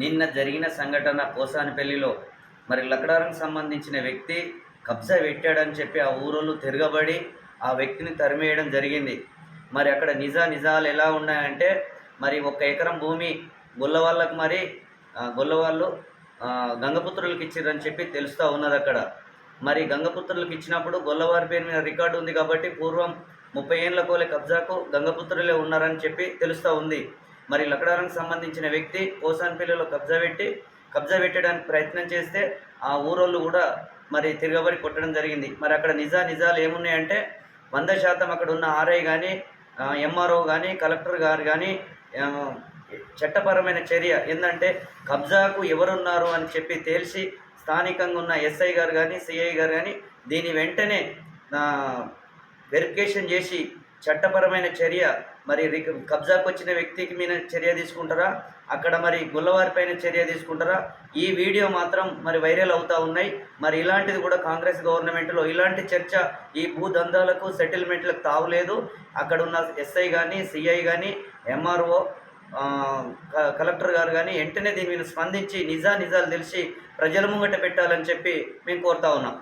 నిన్న జరిగిన సంఘటన పోసానిపల్లిలో మరి లక్డారంకి సంబంధించిన వ్యక్తి కబ్జా పెట్టాడని చెప్పి ఆ ఊరోళ్ళు తిరగబడి ఆ వ్యక్తిని తరిమేయడం జరిగింది. మరి అక్కడ నిజాలు ఎలా ఉన్నాయంటే, మరి 1 ఎకరం భూమి గొల్లవాళ్ళకు మరి గొల్లవాళ్ళు గంగపుత్రులకు ఇచ్చిర్రని చెప్పి తెలుస్తూ ఉన్నది అక్కడ. మరి గంగపుత్రులకు ఇచ్చినప్పుడు గొల్లవారి పేరు మీద రికార్డు ఉంది కాబట్టి పూర్వం 30 ఏళ్ల కోలే కబ్జాకు గంగపుత్రులే ఉన్నారని చెప్పి తెలుస్తూ ఉంది. మరి లక్డారంకి సంబంధించిన వ్యక్తి పోసాన్పల్లిలో కబ్జా పెట్టడానికి ప్రయత్నం చేస్తే ఆ ఊరోళ్ళు కూడా మరి తిరగబడి కొట్టడం జరిగింది. మరి అక్కడ నిజాలు ఏమున్నాయంటే 100% అక్కడ ఉన్న ఆర్ఐ కానీ, ఎంఆర్ఓ కానీ, కలెక్టర్ గారు కానీ చట్టపరమైన చర్య ఏంటంటే కబ్జాకు ఎవరున్నారు అని చెప్పి తేల్చి స్థానికంగా ఉన్న ఎస్ఐ గారు కానీ, సిఐ గారు కానీ దీని వెంటనే వెరిఫికేషన్ చేసి చట్టపరమైన చర్య మరి కబ్జాకు వచ్చిన వ్యక్తికి మీద చర్య తీసుకుంటారా, అక్కడ మరి గొల్లవారిపైన చర్య తీసుకుంటారా? ఈ వీడియో మాత్రం మరి వైరల్ అవుతూ ఉన్నాయి. మరి ఇలాంటిది కూడా కాంగ్రెస్ గవర్నమెంట్లో ఇలాంటి చర్చ ఈ భూదందాలకు సెటిల్మెంట్లకు తావులేదు. అక్కడ ఉన్న ఎస్ఐ కానీ, సిఐ కానీ, ఎంఆర్ఓ, కలెక్టర్ గారు కానీ వెంటనే దీని మీద స్పందించి నిజాలు తెలిసి ప్రజల ముంగట పెట్టాలని చెప్పి మేము కోరుతా ఉన్నాం.